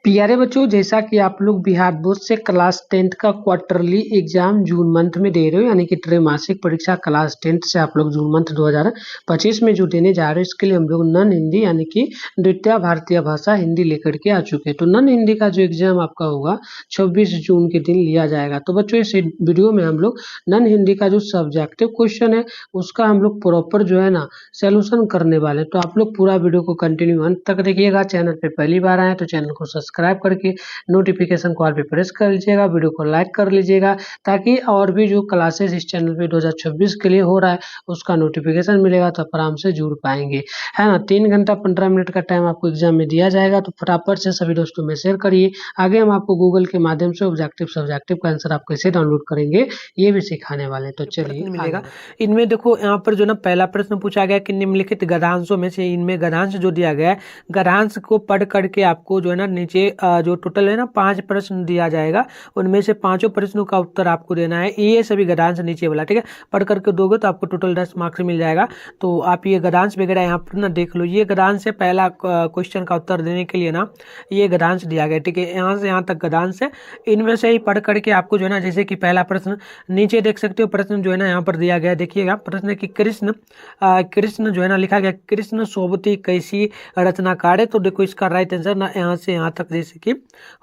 प्यारे बच्चों, जैसा कि आप लोग बिहार बोर्ड से क्लास 10th का क्वार्टरली एग्जाम जून मंथ में दे रहे हो, यानी कि त्रैमासिक परीक्षा क्लास 10th से आप लोग जून मंथ 2025 में जो देने जा रहे हो, इसके लिए हम लोग नॉन हिंदी यानी कि द्वितीय भारतीय भाषा हिंदी लेकर के आ चुके हैं। तो नॉन हिंदी का जो एग्जाम आपका होगा 26 जून के दिन लिया जाएगा। तो बच्चों, इस वीडियो में हम लोग नॉन हिंदी का जो सब्जेक्टिव क्वेश्चन है उसका हम लोग प्रॉपर जो है ना सोल्यूशन करने वाले हैं। तो आप लोग पूरा वीडियो को कंटिन्यू अंत तक देखिएगा। चैनल पे पहली बार आए तो चैनल को सब्सक्राइब करके नोटिफिकेशन कॉल पे प्रेस कर लीजिएगा, वीडियो को लाइक कर लीजिएगा, ताकि और भी जो क्लासेस इस चैनल पे 2026 के लिए हो रहा है उसका नोटिफिकेशन मिलेगा, तो आप आराम से जुड़ पाएंगे, है ना। 3 घंटा 15 मिनट का टाइम आपको एग्जाम में दिया जाएगा, तो फटाफट से सभी दोस्तों में शेयर करिए। आगे हम आपको गूगल के माध्यम से ऑब्जेक्टिव सब्जेक्टिव का आंसर आप कैसे डाउनलोड करेंगे ये भी सिखाने वाले हैं। तो चलिए मिलेगा। इनमें देखो यहाँ पर जो ना पहला प्रश्न पूछा गया कि निम्नलिखित गद्यांशों में से इनमें गद्यांश जो दिया गया है, गद्यांश को पढ़ करके आपको जो है ना नीचे जो टोटल है ना 5 प्रश्न दिया जाएगा, उनमें से 5 प्रश्नों का उत्तर आपको देना है। ये सभी गद्यांश नीचे वाला, ठीक है, पढ़ करके दोगे तो आपको टोटल 10 मार्क्स मिल जाएगा। तो आप ये गद्यांश वगैरह यहाँ पर ना देख लो। ये गद्यांश से पहला क्वेश्चन का उत्तर देने के लिए ना ये गद्यांश दिया गया, ठीक है, यहाँ से यहाँ तक गद्यांश है। इनमें से ही पढ़ करके आपको जो है ना, जैसे कि पहला प्रश्न नीचे देख सकते हो, प्रश्न जो है ना यहाँ पर दिया गया है, देखिएगा प्रश्न है कि कृष्ण जो है ना लिखा गया, कृष्ण सोबती कैसी रचनाकार है। तो देखो इसका राइट आंसर ना यहाँ से यहाँ तक जैसे कि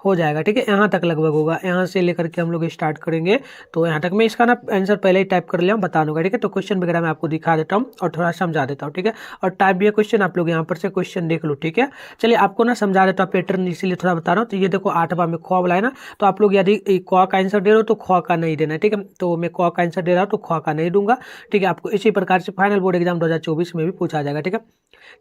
हो जाएगा, ठीक है, यहाँ तक लगभग होगा। यहाँ से लेकर के हम लोग स्टार्ट करेंगे, तो यहाँ तक मैं इसका ना आंसर पहले ही टाइप कर लिया हूँ, बता दूंगा, ठीक है। तो क्वेश्चन वगैरह मैं आपको दिखा देता हूँ और थोड़ा समझा देता हूँ, ठीक है। और टाइप भी है क्वेश्चन, आप लोग यहाँ पर से क्वेश्चन देख लो, ठीक है। चलिए आपको ना समझा देता हूँ पैटर्न, इसीलिए थोड़ा बता रहा हूँ। तो ये देखो 8वां में ख वाला है ना, तो आप लोग यदि क का आंसर दे रहे हो तो ख का नहीं देना है, ठीक है। तो मैं क का आंसर दे रहा हूँ तो ख का नहीं दूंगा, ठीक है। आपको इसी प्रकार से फाइनल बोर्ड एग्जाम 2024 में भी पूछा जाएगा, ठीक है।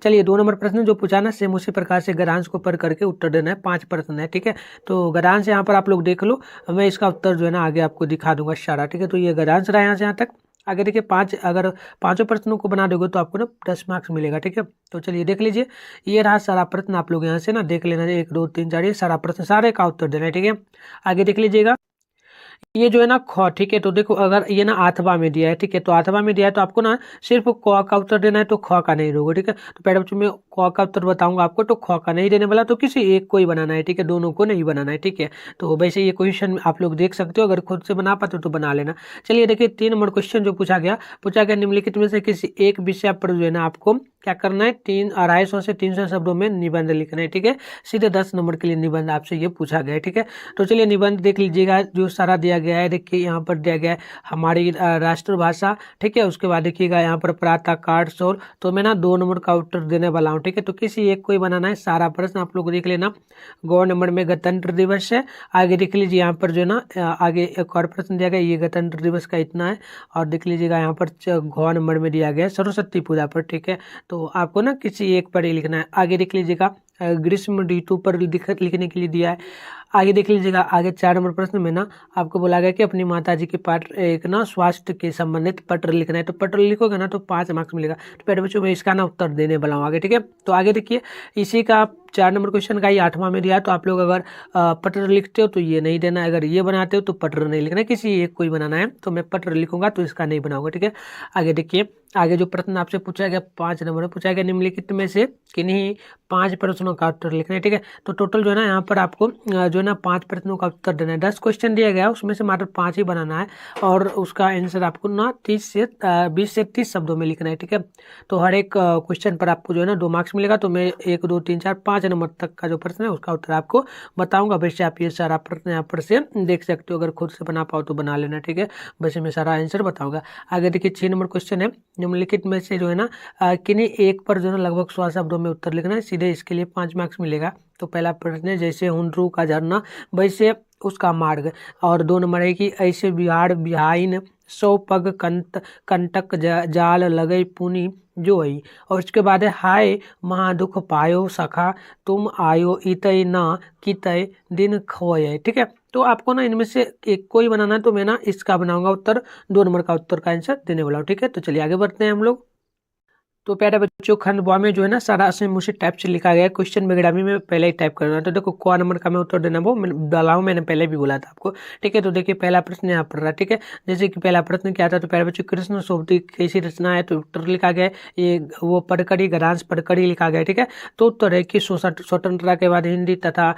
चलिए 2 नंबर प्रश्न जो पूछा ना, सेम उसी प्रकार से गद्यांश को पढ़ करके उत्तर देना है। 5 प्रश्न है, ठीक है। तो गद्यांश यहाँ पर आप लोग देख लो, मैं इसका उत्तर जो है ना आगे आपको दिखा दूंगा सारा, ठीक है। तो ये गद्यांश रहा यहाँ से यहाँ तक। आगे देखिए 5, अगर 5 प्रश्नों को बना दोगे तो आपको ना 10 मार्क्स मिलेगा, ठीक है। तो चलिए देख लीजिए, ये रहा सारा प्रश्न, आप लोग यहाँ से ना देख लेना, 1 2 3 4 ये सारा प्रश्न, सारे का उत्तर देना है, ठीक है। आगे देख लीजिएगा, ये जो है ना ख, ठीक है। तो देखो अगर ये ना 8वां में दिया है, ठीक है, तो 8वां में दिया है तो आपको ना सिर्फ क का उत्तर देना है, तो ख का नहीं दोगे, ठीक है। तो पहले बच्चों में क का उत्तर बताऊंगा आपको, तो ख का नहीं देने वाला, तो किसी एक को ही बनाना है, ठीक है, दोनों को नहीं बनाना है, ठीक है। तो वैसे ये क्वेश्चन आप लोग देख सकते हो, अगर खुद से बना पाते हो तो बना लेना। चलिए देखिए 3 नंबर क्वेश्चन जो पूछा गया निम्नलिखित में से किसी एक विषय पर जो है ना आपको क्या करना है, 250 से 300 शब्दों में निबंध लिखना है, ठीक है। सीधे 10 नंबर के लिए निबंध आपसे ये पूछा गया है, ठीक है। तो चलिए निबंध देख लीजिएगा, जो सारा दिया गया है, देखिए यहाँ पर दिया गया है हमारी राष्ट्रभाषा, ठीक है। उसके बाद देखिएगा यहाँ पर प्रातः काट शोर, तो मैं ना 2 नंबर का उत्तर देने वाला हूँ, ठीक है। तो किसी एक को ही बनाना है, सारा प्रश्न आप लोग देख लेना। गौ नंबर में गणतंत्र दिवस है, आगे देख लीजिए यहाँ पर जो है ना आगे एक और प्रश्न दिया गया, ये गणतंत्र दिवस का इतना है। और देख लीजिएगा यहाँ पर घ नंबर में दिया गया है सरस्वती पूजा पर, ठीक है। तो आपको ना किसी एक पर ही लिखना है। आगे देख लीजिएगा ग्रीष्म ऋतु पर लिखने के लिए दिया है। आगे देख लीजिएगा, आगे 4 नंबर प्रश्न में ना आपको बोला गया कि अपनी माता जी के पाठ एक ना स्वास्थ्य के संबंधित पत्र लिखना है, तो पत्र लिखोगे ना तो 5 मार्क्स मिलेगा। तो पहले बच्चों में इसका ना उत्तर देने वाला हूँ आगे, ठीक है। तो आगे देखिए, इसी का 4 नंबर क्वेश्चन का ही 8वां में दिया है, तो आप लोग अगर पत्र लिखते हो तो ये नहीं देना है, अगर ये बनाते हो तो पत्र नहीं लिखना है, किसी एक को ही बनाना है। तो मैं पत्र लिखूंगा तो इसका नहीं बनाऊंगा, ठीक है। आगे देखिए, आगे जो प्रश्न आपसे पूछा गया 5 नंबर में पूछा गया, निम्नलिखित में से किन्हीं 5 प्रश्नों का उत्तर लिखना है, ठीक है। तो टोटल जो है ना यहाँ पर आपको जो है ना 5 प्रश्नों का उत्तर देना है। 10 क्वेश्चन दिया गया, उसमें से मात्र 5 ही बनाना है, और उसका आंसर आपको ना 20 से 30 शब्दों में लिखना है, ठीक है। तो हर एक क्वेश्चन पर आपको जो है ना 2 मार्क्स मिलेगा। तो मैं 1 2 3 4 5 नंबर तक का जो प्रश्न है उसका उत्तर आपको बताऊंगा। वैसे आप ये सारा प्रश्न यहाँ पर से देख सकते हो, अगर खुद से बना पाओ तो बना लेना, ठीक है। वैसे मैं सारा आंसर बताऊंगा। आगे देखिए 6 नंबर क्वेश्चन है, निम्नलिखित में से जो है ना किन्हीं एक पर जो है ना लगभग 100 शब्दों में उत्तर लिखना है, सीधे इसके लिए 5 मार्क्स मिलेगा। तो पहला प्रश्न है, जैसे हुंड्रू का झरना वैसे उसका मार्ग। और 2 नंबर है कि ऐसे बिहार बिहाइन 100 पग कंटक जाल लगे पुनि जो है। और उसके बाद है, हाय महादुख पायो सखा तुम आयो इतय न कितय दिन खोय, ठीक है। तो आपको ना इनमें से एक को ही बनाना है, तो मैं ना इसका बनाऊंगा उत्तर, 2 नंबर का उत्तर का आंसर देने वाला हूँ, ठीक है। तो चलिए आगे बढ़ते हैं हम लोग। तो प्यारे बच्चों खंड ब में जो है ना सारा सेम उसी टाइप से लिखा गया है। क्वेश्चन वगैरह भी मैं पहले ही टाइप कर रहा हूँ। तो देखो क नंबर का मैं उत्तर देना वो डाला हूँ, मैंने पहले भी बोला था आपको। ठीक है, तो देखिए पहला प्रश्न यहाँ पर रहा। ठीक है, जैसे कि पहला प्रश्न क्या था, तो प्यारे बच्चों कृष्ण सोबती कैसी रचना है, तो उत्तर लिखा गया है ये वो पढ़कड़ी गद्यांश पढ़कड़ी लिखा गया है। ठीक है, तो उत्तर है कि स्वतंत्रता के बाद हिंदी तथा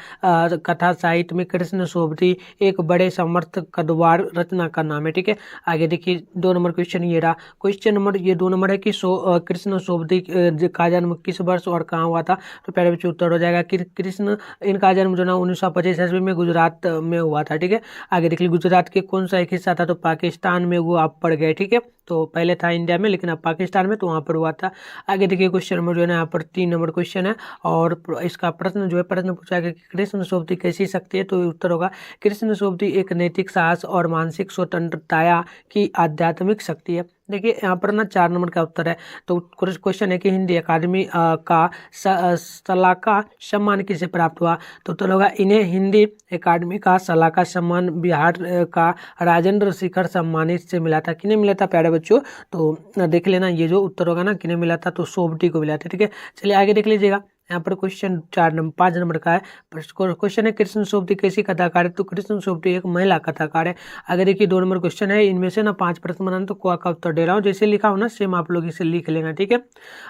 कथा साहित्य में कृष्ण सोबती एक बड़े समर्थ कदवार रचना का नाम है। ठीक है, आगे देखिए 2 नंबर क्वेश्चन ये रहा। क्वेश्चन नंबर ये 2 नंबर है कि कृष्ण सोबती का जन्म किस वर्ष और कहाँ हुआ था, तो प्यारे बच्चों उत्तर हो जाएगा कि कृष्ण इनका जन्म जो ना 1925 ईस्वी में गुजरात में हुआ था। ठीक है, आगे देख लीजिए गुजरात के कौन सा एक हिस्सा था, तो पाकिस्तान में वो आप पड़ गए। ठीक है, तो पहले था इंडिया में लेकिन अब पाकिस्तान में, तो वहाँ पर हुआ था। आगे देखिए क्वेश्चन नंबर जो है ना यहाँ पर 3 नंबर क्वेश्चन है और इसका प्रश्न जो है प्रश्न पूछा गया कि कृष्ण सोबती कैसी शक्ति है, तो उत्तर होगा कृष्ण सोबती एक नैतिक साहस और मानसिक स्वतंत्रता की आध्यात्मिक शक्ति है। देखिए यहाँ पर ना 4 नंबर का उत्तर है। तो क्वेश्चन है कि हिंदी अकादमी का सलाका सम्मान किसे प्राप्त हुआ, तो उत्तर होगा इन्हें हिंदी अकादमी का सलाका सम्मान बिहार का राजेंद्र शेखर सम्मानित से मिला था। किन्हें मिला था प्यारे बच्चों, तो देख लेना ये जो उत्तर होगा ना किन्हें मिला था, तो सोबती को मिला था। ठीक है, चलिए आगे देख लीजिएगा। यहाँ पर क्वेश्चन 5 नंबर का है। क्वेश्चन है कृष्ण सोबती कैसी कथाकार है, तो कृष्ण सोबती एक महिला कथाकार है। आगे देखिए 2 नंबर क्वेश्चन है, इनमें से ना 5 प्रश्न बनाना, तो को का उत्तर दे रहा हूँ, जैसे लिखा हो ना सेम आप लोग इसे लिख लेना। ठीक है,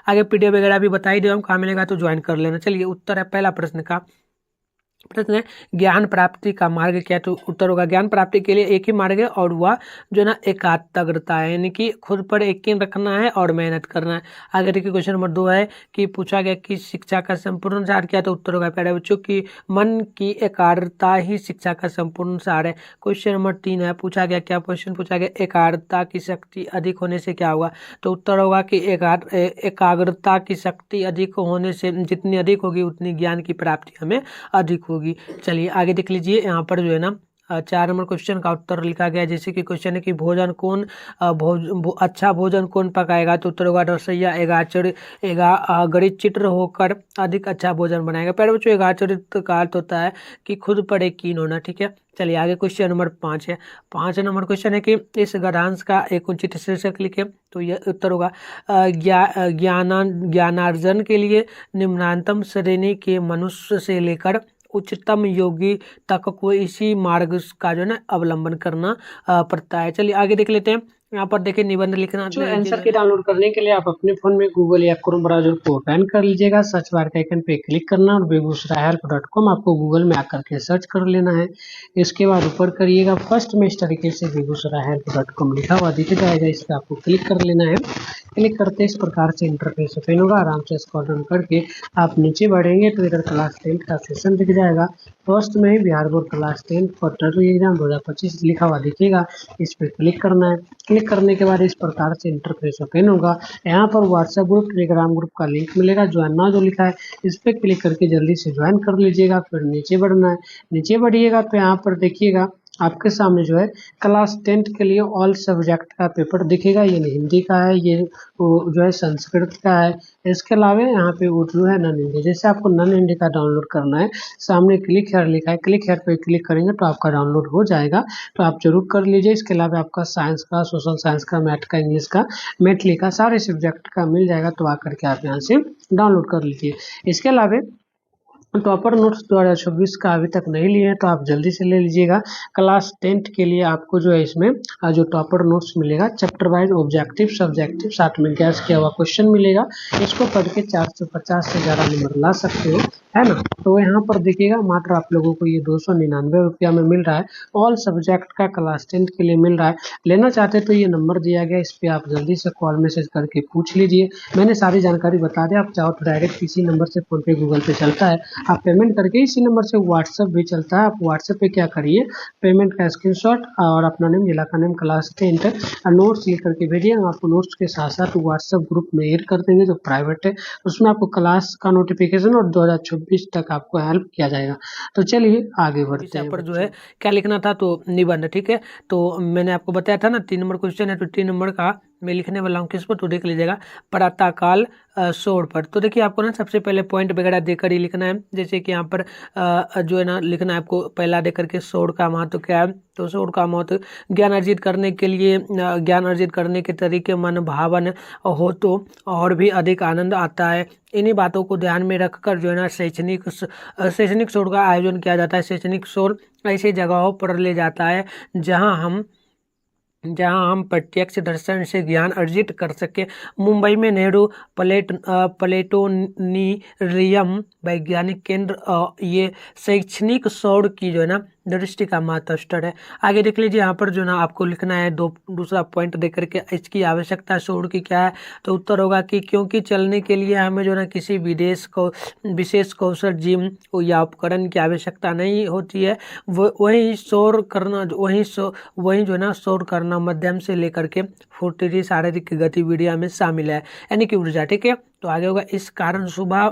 आगे पीडीएफ वगैरह भी बता ही दे रहा हूँ, कहाँ मिलेगा तो ज्वाइन कर लेना। चलिए उत्तर है पहला प्रश्न का। प्रश्न है ज्ञान प्राप्ति का मार्ग क्या है, तो उत्तर होगा ज्ञान प्राप्ति के लिए एक ही मार्ग है और वह जो ना एकाग्रता है, यानी कि खुद पर यकीन रखना है और मेहनत करना है। आगे देखिए क्वेश्चन नंबर 2 है कि पूछा गया कि शिक्षा का संपूर्ण सार क्या, तो उत्तर होगा प्यारे बच्चों की मन की एकाग्रता ही शिक्षा का संपूर्ण सार है। क्वेश्चन नंबर 3 है पूछा गया क्या क्वेश्चन पूछा गया एकाग्रता की शक्ति अधिक होने से क्या होगा, तो उत्तर होगा कि एकाग्रता की शक्ति अधिक होने से जितनी अधिक होगी उतनी ज्ञान की प्राप्ति हमें अधिक होगी। चलिए आगे देख लीजिए यहाँ पर जो है ना 4 नंबर क्वेश्चन का उत्तर लिखा गया है। जैसे कि क्वेश्चन है कि भोजन कौन अच्छा भोजन कौन पकाएगा, तो उत्तर होगा रसोइया गणित चित्र होकर अधिक अच्छा भोजन बनाएगा। पहले बच्चों एकाचरित का अर्थ होता है कि खुद पर यकीन होना। ठीक है, चलिए आगे क्वेश्चन नंबर 5 है। 5 नंबर क्वेश्चन है कि इस गद्यांश का एक उचित शीर्षक लिखे, तो यह उत्तर होगा ज्ञानार्जन के लिए निम्नतम श्रेणी के मनुष्य से लेकर उच्चतम योगी तक को इसी मार्ग का जो है ना अवलंबन करना पड़ता है। चलिए आगे देख लेते हैं। यहाँ पर देखिए निबंध लिखना जो आंसर की डाउनलोड करने के लिए आप अपने फोन में गूगल या क्रोम ब्राउजर को ओपन कर लीजिएगा, सर्च बार के आइकन पे क्लिक करना और बेगूसरायhelp.com आपको गूगल में आकर के सर्च कर लेना है। इसके बाद ऊपर करिएगा फर्स्ट में इस तरीके से बेगूसरायhelp.com लिखा हुआ दिख जाएगा, इस पर आपको क्लिक कर लेना है। क्लिक करते इस प्रकार से इंटरफेस ओपन होगा, आराम से स्क्रॉल डाउन करके आप नीचे बढ़ेंगे तो इधर क्लास 10 का सेशन दिख जाएगा। फर्स्ट में ही Bihar board class 10 quarterly exam 2025 लिखा हुआ दिखेगा, इस पर क्लिक करना है। क्लिक करने के बाद इस प्रकार से इंटरफेस ओपन होगा। यहाँ पर व्हाट्सएप ग्रुप टेलीग्राम ग्रुप का लिंक मिलेगा, ज्वाइन नाउ जो लिखा है इस पर क्लिक करके जल्दी से ज्वाइन कर लीजिएगा। फिर नीचे बढ़ना है, नीचे बढ़िएगा तो यहाँ पर देखिएगा आपके सामने जो है क्लास 10 के लिए ऑल सब्जेक्ट का पेपर दिखेगा। ये हिंदी का है, ये जो है संस्कृत का है, इसके अलावा यहाँ पे उर्दू है, नन हिंदी। जैसे आपको नन हिंदी का डाउनलोड करना है, सामने क्लिक हेयर लिखा है, क्लिक हेयर पे क्लिक करेंगे तो आपका डाउनलोड हो जाएगा, तो आप जरूर कर लीजिए। इसके अलावा आपका साइंस का, सोशल साइंस का, मैथ का, इंग्लिश का, मैथली का, सारे सब्जेक्ट का मिल जाएगा, तो आकर के आप यहाँ से डाउनलोड कर लीजिए। इसके अलावा टॉपर नोट्स 2026 का अभी तक नहीं लिए हैं तो आप जल्दी से ले लीजिएगा। क्लास 10 के लिए आपको जो है इसमें जो टॉपर नोट्स मिलेगा चैप्टर वाइज ऑब्जेक्टिव सब्जेक्टिव साथ में गैस किया हुआ क्वेश्चन मिलेगा, इसको पढ़ के 450 से ज़्यादा नंबर ला सकते हो, है ना। तो यहाँ पर देखिएगा मात्र आप लोगों को ये 299 रुपया में मिल रहा है, ऑल सब्जेक्ट का क्लास 10 के लिए मिल रहा है। लेना चाहते तो ये नंबर दिया गया, इस पर आप जल्दी से कॉल मैसेज करके पूछ लीजिए। मैंने सारी जानकारी बता दी, आप चाहो तो डायरेक्ट किसी नंबर से फोन पे गूगल पे चलता है, आप पेमेंट करके इसी नंबर से व्हाट्सएप भी चलता है। आप व्हाट्सएप पे क्या करिए पेमेंट का स्क्रीनशॉट और अपना नेम जिला का नेम क्लास 10 नोट्स लिख करके भेजिए, हम आपको नोट्स के साथ साथ व्हाट्सएप ग्रुप में ऐड कर देंगे जो प्राइवेट है, उसमें आपको क्लास का नोटिफिकेशन और 2026 तक आपको हेल्प किया जाएगा। तो चलिए आगे बढ़ते हैं। पर जो है क्या लिखना था, तो निबंध। ठीक है, तो मैंने आपको बताया था ना 3 नंबर क्वेश्चन है, तो 3 नंबर का मैं लिखने वाला हूँ किस पर, तो देख लीजिएगा प्रातःकाल सोड़ पर। तो देखिए आपको ना सबसे पहले पॉइंट वगैरह देकर ही लिखना है। जैसे कि यहाँ पर जो है ना लिखना है आपको पहला देकर के सोड़ का महत्व क्या है। तो सोड़ का महत्व ज्ञान अर्जित करने के लिए, ज्ञान अर्जित करने के तरीके मन भावन हो तो और भी अधिक आनंद आता है। इन्हीं बातों को ध्यान में रखकर जो है ना शैक्षणिक शोध का आयोजन किया जाता है। शैक्षणिक शोध ऐसी जगहों पर ले जाता है जहां हम प्रत्यक्ष दर्शन से ज्ञान अर्जित कर सके। मुंबई में नेहरू प्लेटोनिरियम वैज्ञानिक केंद्र ये शैक्षणिक शोध की जो है ना दृष्टि का महत्व है। आगे देख लीजिए यहाँ पर जो ना आपको लिखना है दूसरा पॉइंट दे करके इसकी आवश्यकता शोध की क्या है। तो उत्तर होगा कि क्योंकि चलने के लिए हमें जो ना किसी विशेष कौशल जिम या उपकरण की आवश्यकता नहीं होती है। वही जो है ना शोर करना मध्यम से लेकर के फुर्तीली शारीरिक गतिविधियों में शामिल है, यानी कि ऊर्जा। ठीक है, तो आगे होगा इस कारण सुबह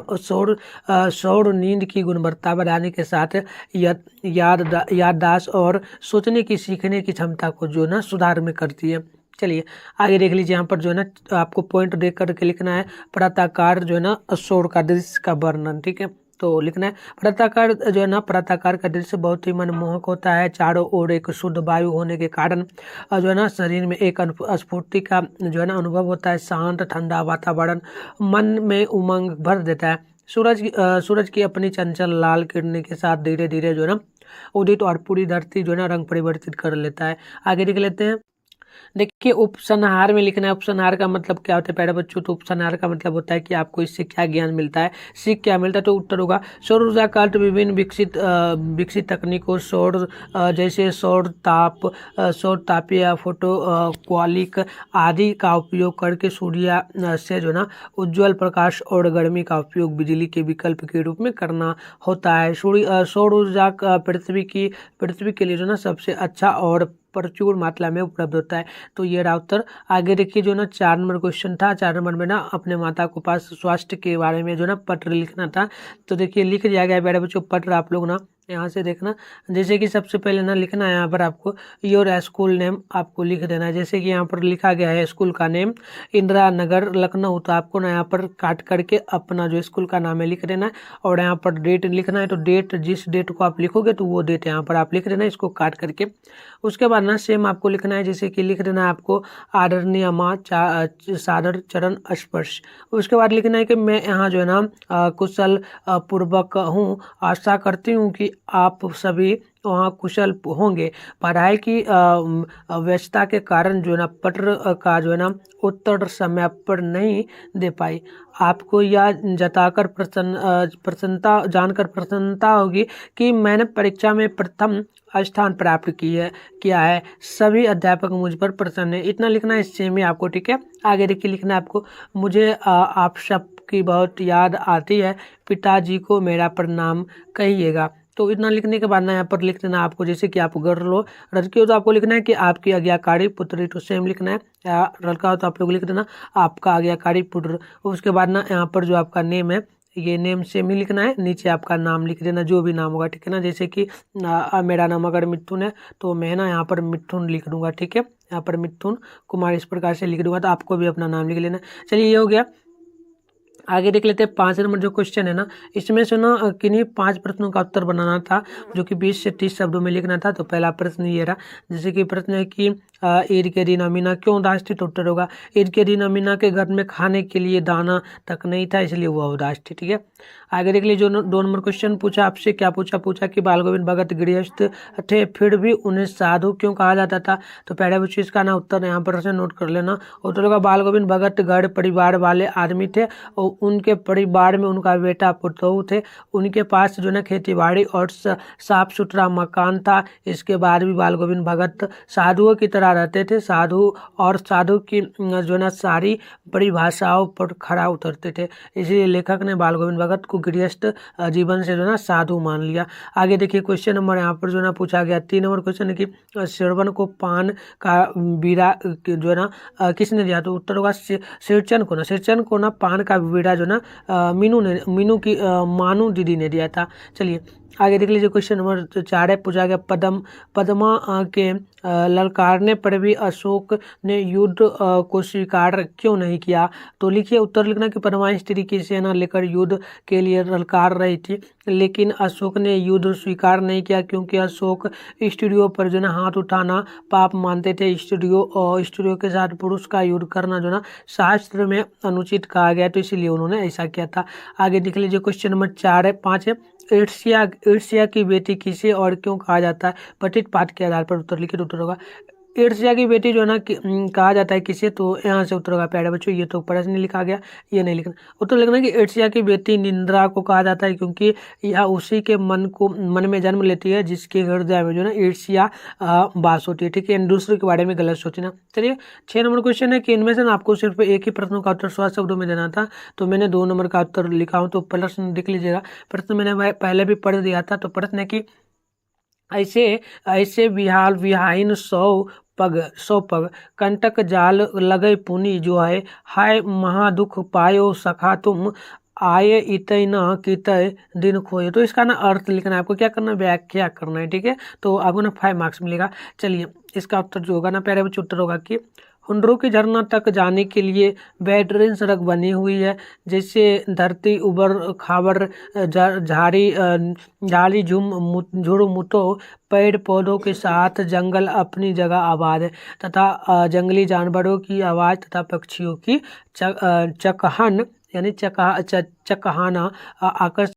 शोर नींद की गुणवत्ता बढ़ाने के साथ याददाश्त और सोचने की सीखने की क्षमता को जो ना सुधार में करती है। चलिए आगे देख लीजिए, यहाँ पर जो है ना आपको पॉइंट देख करके लिखना है प्रातःकाल जो है ना शोर का दृश्य का वर्णन। ठीक है, तो लिखना है प्रातःकाल जो है ना प्रातःकाल का दृश्य बहुत ही मनमोहक होता है। चारों ओर एक शुद्ध वायु होने के कारण जो है ना शरीर में एक स्फूर्ति का जो है ना अनुभव होता है। शांत ठंडा वातावरण मन में उमंग भर देता है। सूरज की अपनी चंचल लाल किरणें के साथ धीरे धीरे जो है ना उदित और पूरी धरती जो है ना रंग परिवर्तित कर लेता है। आगे देख लेते हैं। देखिए उपसंहार में लिखना है। उपसंहार का मतलब क्या होता है प्यारे बच्चों। तो उपसंहार का मतलब होता है कि आपको इससे क्या ज्ञान मिलता है, सीख क्या मिलता है। तो उत्तर होगा सौर ऊर्जा का अर्थ विभिन्न विकसित तकनीकों सौर जैसे सौर तापीय या फोटो क्वालिक आदि का उपयोग करके सूर्य से जो ना उज्ज्वल प्रकाश और गर्मी का उपयोग बिजली के विकल्प के रूप में करना होता है। सौर ऊर्जा पृथ्वी के लिए जो ना सबसे अच्छा और प्रचुर मात्रा में उपलब्ध होता है। तो ये रहा उत्तर। आगे देखिए जो ना 4 नंबर क्वेश्चन था। 4 नंबर में ना अपने माता को पास स्वास्थ्य के बारे में जो ना पत्र लिखना था। तो देखिए लिख दिया गया मेरे बच्चों पत्र, आप लोग ना यहाँ से देखना। जैसे कि सबसे पहले ना लिखना है यहाँ पर आपको योर स्कूल नेम आपको लिख देना है। जैसे कि यहाँ पर लिखा गया है स्कूल का नेम इंदिरा नगर लखनऊ, तो आपको ना यहाँ पर काट करके अपना जो स्कूल का नाम है लिख देना है और यहाँ पर डेट लिखना है। तो डेट जिस डेट को आप लिखोगे तो वो डेट यहाँ पर आप लिख देना है इसको काट करके। उसके बाद ना सेम आपको लिखना है, जैसे कि लिख देना है आपको आदरणीय माँ सादर चरण स्पर्श। उसके बाद लिखना है कि मैं यहाँ जो है ना कुशल पूर्वक हूँ, आशा करती हूँ कि आप सभी वहाँ कुशल होंगे। पढ़ाई की व्यस्तता के कारण जो है ना पत्र का जो है ना उत्तर समय पर नहीं दे पाई। आपको यह जताकर प्रसन्नता जानकर प्रसन्नता होगी कि मैंने परीक्षा में प्रथम स्थान प्राप्त किया है। सभी अध्यापक मुझ पर प्रसन्न है। इतना लिखना है इससे में आपको। ठीक है, आगे देखिए लिखना है आपको मुझे आप सबकी बहुत याद आती है, पिताजी को मेरा प्रणाम कहिएगा। तो इतना लिखने के बाद ना यहाँ पर लिख देना आपको, जैसे कि आप गर्ल हो लड़की हो तो आपको लिखना है कि आपकी आज्ञाकारी पुत्री। तो सेम लिखना है, या लड़का हो तो आप लोग लिख देना आपका आज्ञाकारी पुत्र। उसके बाद ना यहाँ पर जो आपका नेम है ये नेम सेम ही लिखना है, नीचे आपका नाम लिख देना जो भी नाम होगा। ठीक है ना, जैसे कि मेरा नाम अगर मिथुन है तो मैं ना यहाँ पर मिथुन लिख दूंगा। ठीक है, यहाँ पर मिथुन कुमार इस प्रकार से लिख दूंगा, तो आपको भी अपना नाम लिख लेना। चलिए ये हो गया। आगे देख लेते हैं 5 नंबर जो क्वेश्चन है ना, इसमें से ना किन्हीं 5 प्रश्नों का उत्तर बनाना था जो कि 20 से 30 शब्दों में लिखना था। तो पहला प्रश्न ये रहा, जैसे कि प्रश्न है कि ईद के दिन अमीना क्यों उदास थी। तो उत्तर होगा ईद के दिन अमीना के घर में खाने के लिए दाना तक नहीं था, इसलिए वह उदास थी। ठीक है, आगे देख लीजिए जो 2 नंबर क्वेश्चन पूछा आपसे, क्या पूछा कि बाल गोविंद भगत गृहस्थ थे फिर भी उन्हें साधु क्यों कहा जाता था। तो पहले बच्चे इसका ना उत्तर यहाँ पर से नोट कर लेना। उत्तर होगा बाल गोविंद भगत गढ़ परिवार वाले आदमी थे और उनके परिवार में उनका बेटा पुतोहू थे। उनके पास जो ना खेती बाड़ी और साफ सुथरा मकान था। इसके बाद भी बाल गोविंद भगत साधुओं की तरह रहते थे। साधु की जो ना सारी परिभाषाओं पर खरा उतरते थे, इसलिए लेखक ने बाल गोविंद भगत को गृहस्थ जीवन से जो ना साधु मान लिया। आगे देखिए क्वेश्चन नंबर यहाँ पर जो ना पूछा गया 3 नंबर क्वेश्चन है कि श्रवण को पान का बीड़ा जो है ना किसने दिया। तो उत्तर होगा सिरचन को ना पान का बीड़ा जो ना मानू दीदी ने दिया था। चलिए आगे देख लीजिए क्वेश्चन नंबर 4 है, पूछा गया पद्मा के ललकारने पर भी अशोक ने युद्ध को स्वीकार क्यों नहीं किया। तो लिखिए उत्तर लिखना कि पद्मा स्त्री की सेना लेकर युद्ध के लिए ललकार रही थी, लेकिन अशोक ने युद्ध स्वीकार नहीं किया क्योंकि अशोक स्त्रियों पर जो ना हाथ उठाना पाप मानते थे। स्त्रियों के साथ पुरुष का युद्ध करना जो ना शास्त्र में अनुचित कहा गया, तो इसीलिए उन्होंने ऐसा किया था। आगे देख लीजिए क्वेश्चन नंबर 5 है, ईर्ष्या की बेटी किसे और क्यों कहा जाता है। पठित पाठ के आधार पर उत्तर लिखित उत्तर होगा। ईर्ष्या की बेटी जो है ना कहा जाता है किसे, तो यहाँ से उत्तर होगा प्यारे बच्चों, ये तो प्रश्न नहीं लिखा गया, ये नहीं लिखना। उत्तर लिखना कि ईर्ष्या की बेटी निंद्रा को कहा जाता है क्योंकि यह उसी के मन में जन्म लेती है जिसके हृदय में जो है ना ईर्ष्या वास होती है। ठीक है, दूसरे के बारे में गलत सोचना। चलिए 6 नंबर क्वेश्चन है कि इनमें से आपको सिर्फ एक ही प्रश्न का उत्तर 100 शब्दों में देना था, तो मैंने 2 नंबर का उत्तर लिखा हूँ। तो प्रश्न देख लीजिएगा, प्रश्न मैंने पहले भी पढ़ दिया था। तो प्रश्न है कि ऐसे विहाइन 100 पग कंटक जाल लगे पुनि जो है, हाय महादुख पायो सखा तुम, आए इतय न कितय दिन खोए। तो इसका ना अर्थ लिखना है, आपको क्या करना है, व्याख्या करना है। ठीक है, तो आपको ना 5 मार्क्स मिलेगा। चलिए इसका उत्तर जो होगा ना प्यारे बच्चों, उत्तर होगा कि हुंडरों की झरना तक जाने के लिए बेहतरीन सड़क बनी हुई है, जैसे धरती उबर खाबर झाड़ी झुरमुटो पेड़ पौधों के साथ जंगल अपनी जगह आबाद है, तथा जंगली जानवरों की आवाज़ तथा पक्षियों की चकहन यानी चकहाना आकर्षक